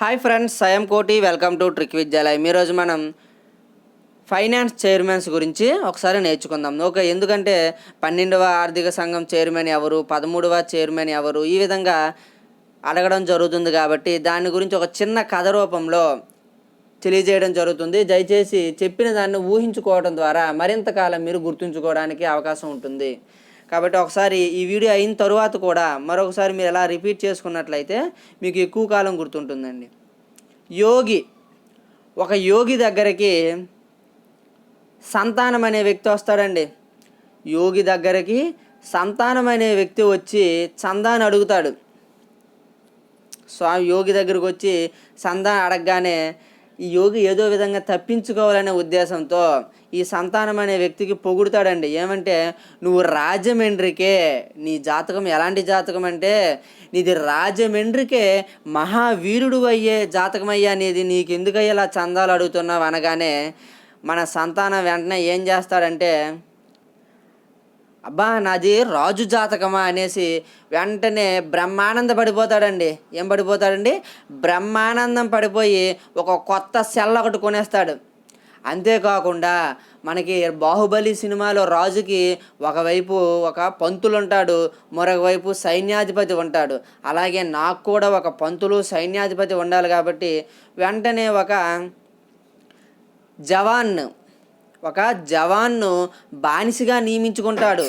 Hi friends, I'm కోటి. Welcome to trick విద్యాలయం. ఈరోజు మనం ఫైనాన్స్ చైర్మన్స్ గురించి ఒకసారి నేర్చుకుందాం. ఓకే, ఎందుకంటే 12వ ఆర్థిక సంఘం చైర్మన్ ఎవరు, 13వ చైర్మన్ ఎవరు, ఈ విధంగా అడగడం జరుగుతుంది. కాబట్టి దాని గురించి ఒక చిన్న కథ రూపంలో తెలియజేయడం జరుగుతుంది. దయచేసి చెప్పిన దాన్ని ఊహించుకోవడం ద్వారా మరింత కాలం మీరు గుర్తుంచుకోవడానికి అవకాశం ఉంటుంది. కాబట్టి ఒకసారి ఈ వీడియో అయిన తరువాత కూడా మరొకసారి మీరు ఎలా రిపీట్ చేసుకున్నట్లయితే మీకు ఎక్కువ కాలం గుర్తుంటుందండి. ఒక యోగి దగ్గరికి సంతానం అనే వ్యక్తి వస్తాడండి. యోగి దగ్గరికి సంతానం అనే వ్యక్తి వచ్చి చందాని అడుగుతాడు. యోగి దగ్గరకు వచ్చి చందా అడగగానే ఈ యోగి ఏదో విధంగా తప్పించుకోవాలనే ఉద్దేశంతో ఈ సంతానం అనే వ్యక్తికి పొగుడుతాడండి. ఏమంటే, నువ్వు రాజమండ్రికే, నీ జాతకం ఎలాంటి జాతకం అంటే నీది రాజమండ్రికే మహావీరుడు అయ్యే జాతకం అయ్యా, నీది నీకు ఎందుకయ్యా ఇలా చందాలు అడుగుతున్నావు అనగానే మన సంతానం వెంటనే ఏం చేస్తాడంటే, అబ్బా నాది రాజు జాతకమా అనేసి వెంటనే బ్రహ్మానంద పడిపోతాడండి. ఏం పడిపోతాడండి? బ్రహ్మానందం పడిపోయి ఒక కొత్త సెల్ ఒకటి కొనేస్తాడు. అంతేకాకుండా మనకి బాహుబలి సినిమాలో రాజుకి ఒకవైపు ఒక పంతులు ఉంటాడు, మరొక వైపు సైన్యాధిపతి ఉంటాడు. అలాగే నాకు కూడా ఒక పంతులు సైన్యాధిపతి ఉండాలి. కాబట్టి వెంటనే ఒక జవాన్ను బానిసగా నియమించుకుంటాడు.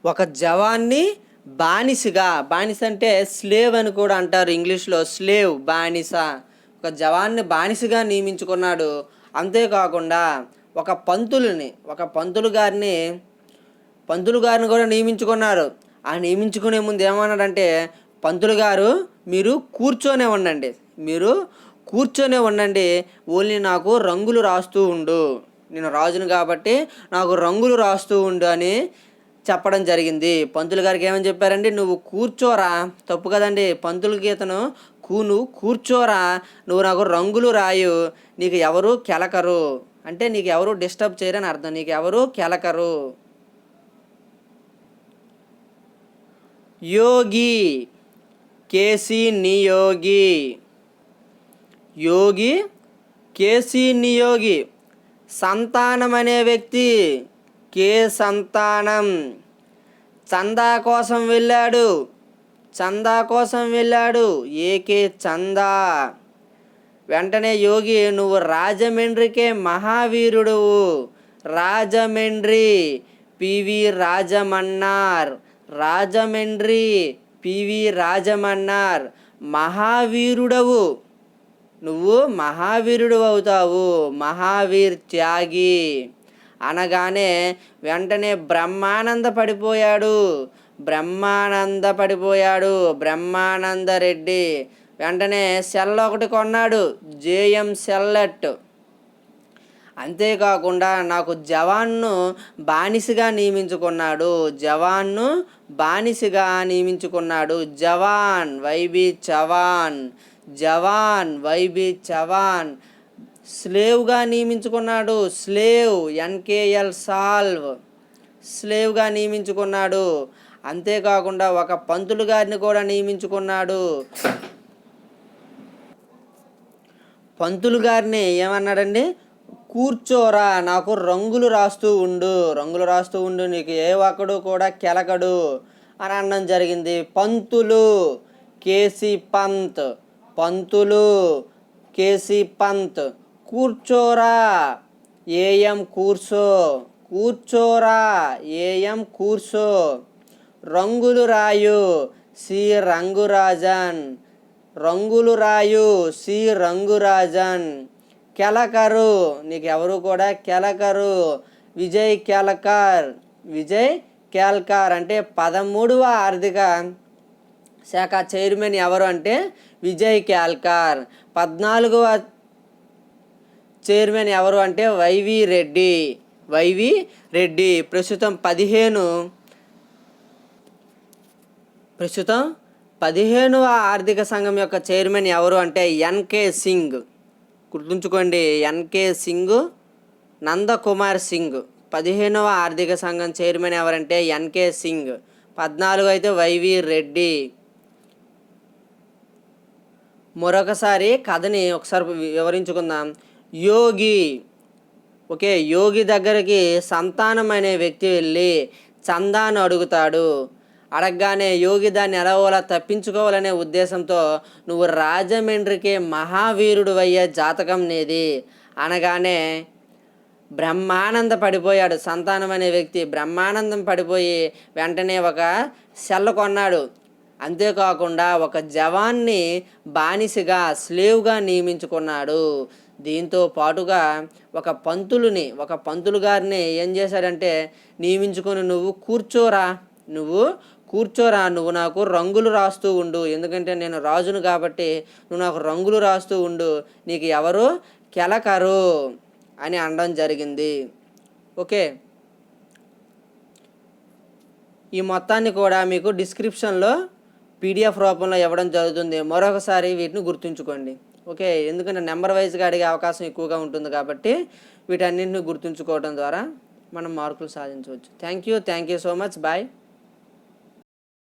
ఒక జవాన్ని బానిస అంటే స్లేవ్ అని కూడా అంటారు ఇంగ్లీష్లో. స్లేవ్, బానిస. ఒక జవాన్ని బానిసగా నియమించుకున్నాడు. అంతేకాకుండా ఒక పంతులు గారిని కూడా నియమించుకున్నారు. ఆ నియమించుకునే ముందు ఏమన్నాడంటే, పంతులు గారు మీరు కూర్చొనే ఉండండి, ఓన్లీ నాకు రంగులు రాస్తూ ఉండు, నేను రాజును కాబట్టి నాకు రంగులు రాస్తూ ఉండు అని చెప్పడం జరిగింది. పంతులు గారికి ఏమని చెప్పారండి, నువ్వు కూర్చోరా. తప్పు కదండి, పంతులకి ఇతను నువ్వు కూర్చోరా, నువ్వు నాకు రంగులు రాయు, నీకు ఎవరు కెలకరు అంటే నీకు ఎవరు డిస్టర్బ్ చేయరని అర్థం, నీకు ఎవరు కెలకరు. యోగి, కేసీ నియోగి. సంతానం అనే వ్యక్తి సంతానం చందా కోసం వెళ్ళాడు. ఏకే చందా. వెంటనే యోగి, నువ్వు రాజమండ్రికే మహావీరుడు, రాజమండ్రి పివి రాజమన్నార్ మహావీరుడవు, నువ్వు మహావీరుడు అవుతావు, మహావీర్ త్యాగి అనగానే వెంటనే బ్రహ్మానంద పడిపోయాడు. బ్రహ్మానంద రెడ్డి వెంటనే సెల్ ఒకటి కొన్నాడు, జేఎం సెల్లెట్. అంతేకాకుండా నాకు జవాన్ను బానిసగా నియమించుకున్నాడు. జవాన్ వైబి చవాన్. స్లేవ్గా నియమించుకున్నాడు. ఎన్కేఎల్ స్లేవ్గా నియమించుకున్నాడు. అంతేకాకుండా ఒక పంతులు గారిని కూడా నియమించుకున్నాడు. పంతులు గారిని ఏమన్నాడండి, కూర్చోరా, నాకు రంగులు రాస్తూ ఉండు, నీకు ఏ ఒక్కడు కూడా కెలకడు అని అనడం జరిగింది. పంతులు కేసీ పంత్ కూర్చోరా, ఏఎం కూర్చో, రంగులు రాయు, సి రంగురాజన్, కెలకరు, నీకెవరు కూడా కెలకరు. విజయ్ కేల్కర్ అంటే 13వ ఆర్థిక శాఖ చైర్మన్ ఎవరు అంటే విజయ్ కేల్కర్. 14వ చైర్మన్ ఎవరు అంటే వైవి రెడ్డి. ప్రస్తుతం 15వ ఆర్థిక సంఘం యొక్క చైర్మన్ ఎవరు అంటే ఎన్కే సింగ్. గుర్తుంచుకోండి, ఎన్కే సింగ్, నందకుమార్ సింగ్. 15వ ఆర్థిక సంఘం చైర్మన్ ఎవరంటే ఎన్కే సింగ్. 14 అయితే వైవి రెడ్డి. మరొకసారి కథని ఒకసారి వివరించుకుందాం. యోగి, ఓకే, యోగి దగ్గరికి సంతానం అనే వ్యక్తి వెళ్ళి చందాను అడుగుతాడు. అడగగానే యోగి దాన్ని ఎలాగోలా తప్పించుకోవాలనే ఉద్దేశంతో నువ్వు రాజమండ్రికి మహావీరుడు అయ్యే జాతకం నీది అనగానే బ్రహ్మానంద పడిపోయాడు. సంతానం అనే వ్యక్తి బ్రహ్మానందం పడిపోయి వెంటనే ఒక సెల్ కొన్నాడు. అంతేకాకుండా ఒక జవాన్ని బానిసగా స్లేవ్గా నియమించుకున్నాడు. దీంతో పాటుగా ఒక పంతులు గారిని ఏం చేశాడంటే నియమించుకొని నువ్వు కూర్చోరా, నువ్వు నాకు రంగులు రాస్తూ ఉండు, ఎందుకంటే నేను రాజును కాబట్టి నువ్వు నాకు రంగులు రాస్తూ ఉండు, నీకు ఎవరు కెలకరు అని అనడం జరిగింది. ఓకే, ఈ మొత్తాన్ని కూడా మీకు డిస్క్రిప్షన్లో పీడిఎఫ్ రూపంలో ఇవ్వడం జరుగుతుంది. మరొకసారి వీటిని గుర్తుంచుకోండి. ఓకే, ఎందుకంటే నెంబర్ వైజ్గా అడిగే అవకాశం ఎక్కువగా ఉంటుంది కాబట్టి వీటన్నింటిని గుర్తుంచుకోవడం ద్వారా మనం మార్కులు సాధించవచ్చు. Thank you so much. Bye.